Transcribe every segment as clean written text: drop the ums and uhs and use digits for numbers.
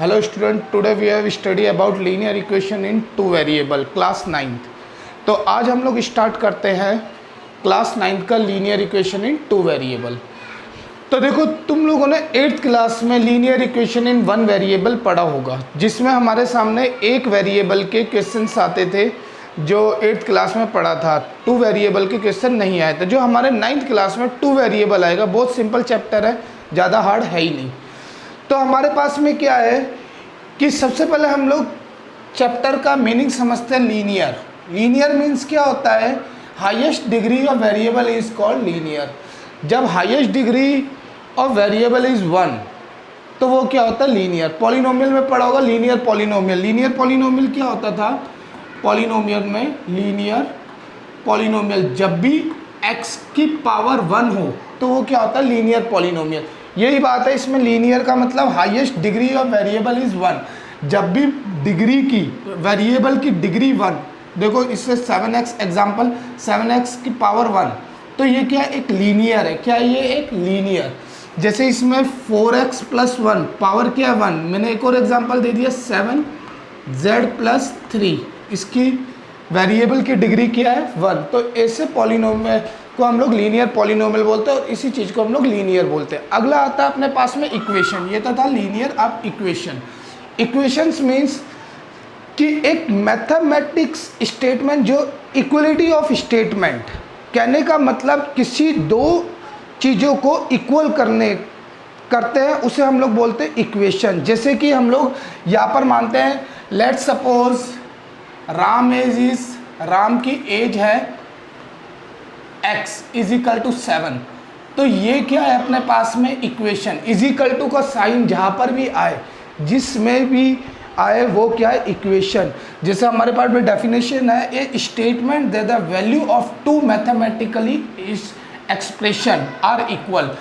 Hello student, today we have study about linear equation in two variable class 9th। तो आज हम लोग start करते हैं क्लास 9th का linear equation in two variable. तो देखो तुम लोगों ने 8th क्लास में linear equation in one variable पढ़ा होगा, जिसमें हमारे सामने एक वेरिएबल के क्वेश्चंस आते थे जो 8th क्लास में पढ़ा था। टू वेरिएबल के क्वेश्चन नहीं आए थे। जो हमारे 9th क्लास में टू वेरिएबल आएगा, बहुत सिंपल चैप्टर है, ज़्यादा हार्ड है ही नहीं। तो हमारे पास में क्या है कि सबसे पहले हम लोग चैप्टर का मीनिंग समझते हैं। लीनियर, लीनियर मीन्स क्या होता है? Highest degree of variable is called linear. जब highest degree of variable is 1 तो वो क्या होता है? लीनियर। पॉलिनोमियल में पढ़ा होगा लीनियर पॉलिनोमियल। लीनियर पॉलिनोमियल क्या होता था? पॉलिनोमियल में लीनियर पॉलिनोमियल जब भी x की पावर 1 हो तो वो क्या होता है? Linear polynomial. यही बात है इसमें। लीनियर का मतलब highest degree of variable is 1। जब भी डिग्री की वेरिएबल की डिग्री 1, देखो इससे 7x एग्जांपल, 7x की पावर 1, तो ये क्या एक लीनियर है। क्या ये एक लीनियर? जैसे इसमें 4x प्लस 1 पावर क्या है 1। मैंने एक और एग्जांपल दे दिया 7z प्लस 3, इसकी वेरिएबल की डिग्री क्या है 1। तो ऐसे पॉलिनोमियल को हम लोग लीनियर पॉलिनोमियल बोलते हैं और इसी चीज़ को हम लोग लीनियर बोलते हैं। अगला आता है अपने पास में इक्वेशन। ये तो था लीनियर। अब इक्वेशन, इक्वेशंस मीन्स कि एक मैथमेटिक्स स्टेटमेंट जो इक्वलिटी ऑफ स्टेटमेंट, कहने का मतलब किसी दो चीज़ों को इक्वल करते हैं उसे हम लोग बोलते हैं इक्वेशन। जैसे कि हम लोग यहाँ पर मानते हैं, लेट सपोज राम की एज है x इजिकल टू 7। तो ये क्या है अपने पास में? इक्वेशन। इजिकल टू का साइन जहाँ पर भी आए, जिसमें भी आए, वो क्या है? इक्वेशन। जैसे हमारे पास में डेफिनेशन है, a statement that the value of two mathematically expression are equal.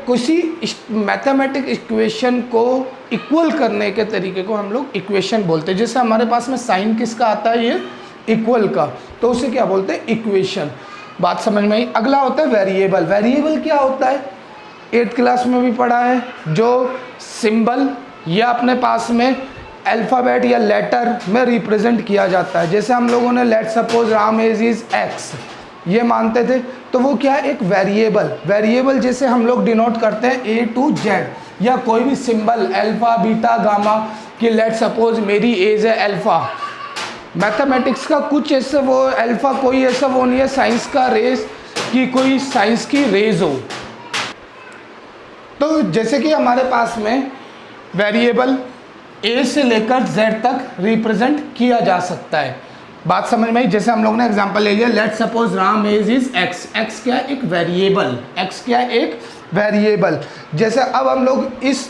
किसी मैथमेटिक इक्वेशन को इक्वल करने के तरीके को हम लोग इक्वेशन बोलते हैं। जैसे हमारे पास में साइन किसका आता है? ये इक्वल का, तो उसे क्या बोलते हैं? इक्वेशन। बात समझ में आई? अगला होता है वेरिएबल। वेरिएबल क्या होता है? 8th क्लास में भी पढ़ा है। जो सिंबल या अपने पास में अल्फ़ाबेट या लेटर में रिप्रेजेंट किया जाता है। जैसे हम लोगों ने let suppose Ram age is x ये मानते थे, तो वो क्या है? एक वेरिएबल। वेरिएबल जैसे हम लोग डिनोट करते हैं A to Z, या कोई भी सिंबल अल्फ़ा बीटा गामा कि लेट सपोज मेरी एज है अल्फ़ा। मैथमेटिक्स का कुछ ऐसे वो अल्फ़ा कोई ऐसा वो नहीं है साइंस का रेस कि कोई साइंस की रेज हो। तो जैसे कि हमारे पास में वेरिएबल ए से लेकर जेड तक रिप्रेजेंट किया जा सकता है। बात समझ में आई? जैसे हम लोग ने एग्जांपल ले लिया, let suppose Ram age is x. X क्या है? एक वेरिएबल। एक्स क्या है? एक वेरिएबल। जैसे अब हम लोग इस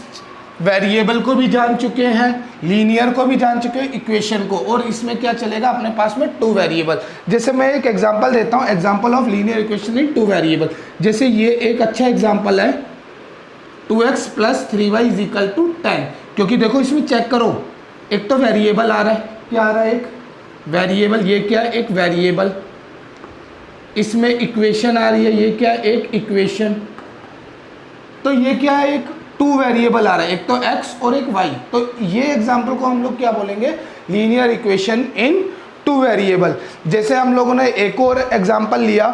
वेरिएबल को भी जान चुके हैं, लीनियर को भी जान चुके हैं, इक्वेशन को, और इसमें क्या चलेगा अपने पास में? To variable. जैसे मैं एक एग्जांपल देता हूँ, example of linear equation in two variable. जैसे ये एक अच्छा एग्जांपल है, 2x plus 3y is equal to 10। क्योंकि देखो इसमें चेक करो, एक तो वेरिएबल आ रहा है। क्या आ रहा है? एक वेरिएबल। ये क्या है? एक वेरिएबल। इसमें इक्वेशन आ रही है, ये क्या है? एक इक्वेशन। तो ये क्या है? एक टू वेरिएबल आ रहा है, एक तो x और एक y। तो ये एग्जांपल को हम लोग क्या बोलेंगे? Linear equation in two variable. जैसे हम लोगों ने एक और एग्जांपल लिया,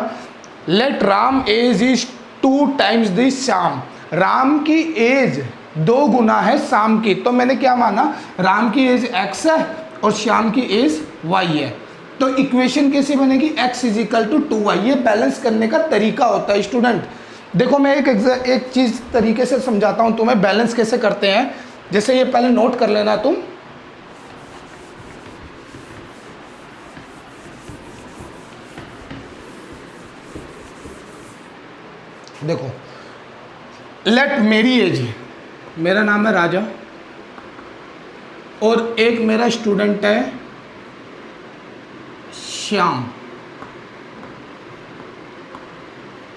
let Ram age is 2 times the Shyam. Ram की एज 2 गुना है शाम की। तो मैंने क्या माना? राम की एज x है और श्याम की एज y है। तो इक्वेशन कैसे बनेगी? x is equal to 2y। ये बैलेंस करने का तरीका होता है स्टूडेंट। देखो मैं एक चीज़ तरीके से समझाता हूँ तुम्हें, बैलेंस कैसे करते हैं। जैसे ये पहले नोट कर लेना तुम। देखो लेट मेरी एज, मेरा नाम है राजा और एक मेरा स्टूडेंट है श्याम।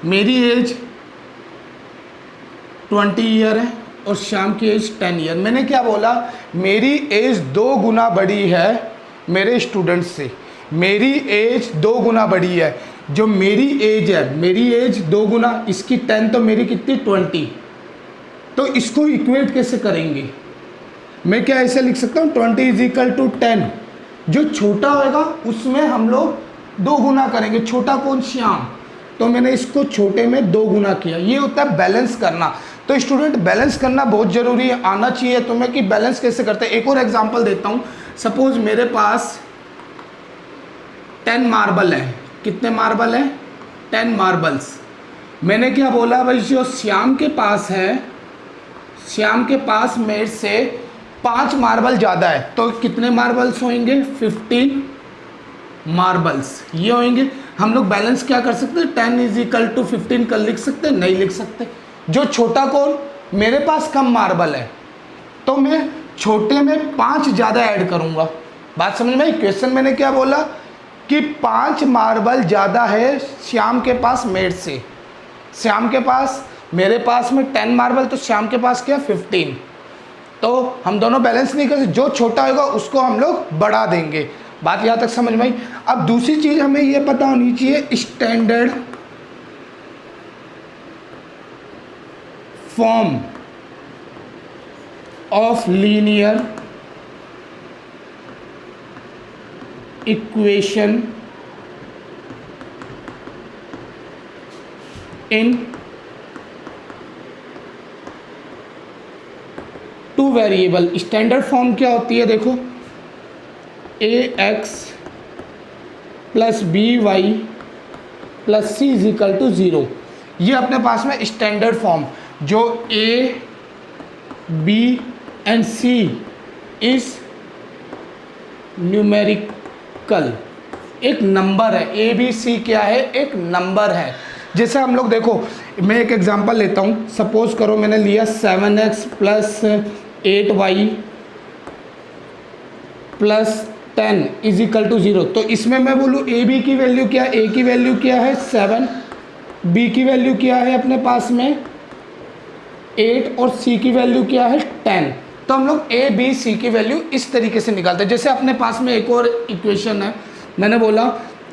मेरी एज 20 ईयर है और श्याम की एज 10 ईयर। मैंने क्या बोला? मेरी एज 2 गुना बड़ी है मेरे स्टूडेंट से। मेरी एज 2 गुना बड़ी है। जो मेरी एज है, मेरी एज 2 गुना, इसकी 10, तो मेरी कितनी 20। तो इसको इक्वेट कैसे करेंगे? मैं क्या ऐसे लिख सकता हूँ 20 इज इक्वल टू 10। जो छोटा होगा उसमें हम लोग 2 गुना करेंगे। छोटा कौन? श्याम। तो मैंने इसको छोटे में 2 गुना किया। ये होता है बैलेंस करना। तो स्टूडेंट बैलेंस करना बहुत ज़रूरी है, आना चाहिए तुम्हें कि बैलेंस कैसे करते हैं। एक और एग्जांपल देता हूँ। सपोज मेरे पास 10 मार्बल है। कितने मार्बल है? 10 मार्बल्स। मैंने क्या बोला भाई, जो श्याम के पास है, श्याम के पास मेरे से 5 मार्बल ज़्यादा है, तो कितने मार्बल्स होंगे? 15 मार्बल्स ये होंगे। हम लोग बैलेंस क्या कर सकते हैं? 10 इज इक्वल टू 15 कर लिख सकते? नहीं लिख सकते। जो छोटा कौन? मेरे पास कम मार्बल है तो मैं छोटे में 5 ज़्यादा ऐड करूँगा। बात समझ में आई? क्वेश्चन मैंने क्या बोला कि 5 मार्बल ज़्यादा है श्याम के पास मेरे से। श्याम के पास, मेरे पास में 10 मार्बल, तो श्याम के पास क्या? 15। तो हम दोनों बैलेंस नहीं कर सकते। जो छोटा होगा उसको हम लोग बढ़ा देंगे। बात यहाँ तक समझ में आई? अब दूसरी चीज़ हमें ये पता होनी चाहिए, standard form of linear equation in 2 variable. Standard form क्या होती है? देखो, ax plus by plus c is equal to 0। ये अपने पास में स्टैंडर्ड फॉर्म, जो a, b and c is numerical, एक नंबर है। a b c क्या है? एक नंबर है। जैसे हम लोग देखो, मैं एक एग्जांपल लेता हूँ। सपोज करो मैंने लिया 7x plus 8y plus 10 is equal to 0। तो इसमें मैं बोलूँ ए बी की वैल्यू क्या है? ए की वैल्यू क्या है? 7, बी की वैल्यू क्या है अपने पास में? 8, और सी की वैल्यू क्या है? 10। तो हम लोग ए बी सी की वैल्यू इस तरीके से निकालते हैं। जैसे अपने पास में एक और इक्वेशन है, मैंने बोला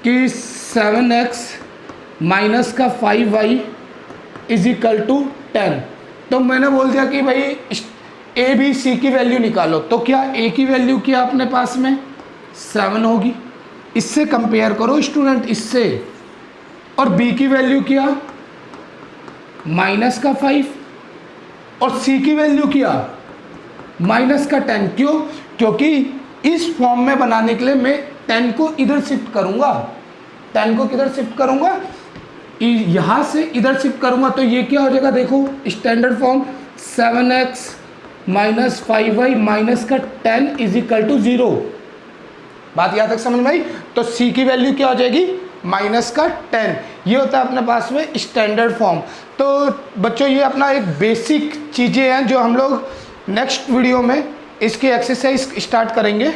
कि 7x माइनस का 5y इज इक्वल टू 10। तो मैंने बोल दिया कि भाई ए बी सी की वैल्यू निकालो। तो क्या ए की वैल्यू क्या अपने पास में? 7 होगी। इससे कंपेयर करो स्टूडेंट, इससे। और बी की वैल्यू क्या? माइनस का 5, और सी की वैल्यू क्या? माइनस का 10। क्यों? क्योंकि इस फॉर्म में बनाने के लिए मैं 10 को इधर शिफ्ट करूंगा। 10 को किधर शिफ्ट करूंगा? यहाँ से इधर शिफ्ट करूंगा। तो ये क्या हो जाएगा? देखो, standard form 7x minus 5y minus का 10 इज इक्वल टू 0। बात यहाँ तक समझ में आई? तो c की वैल्यू क्या हो जाएगी? माइनस का 10। ये होता है अपने पास में स्टैंडर्ड फॉर्म। तो बच्चों, ये अपना एक बेसिक चीज़ें हैं जो हम लोग नेक्स्ट वीडियो में इसकी एक्सरसाइज स्टार्ट करेंगे।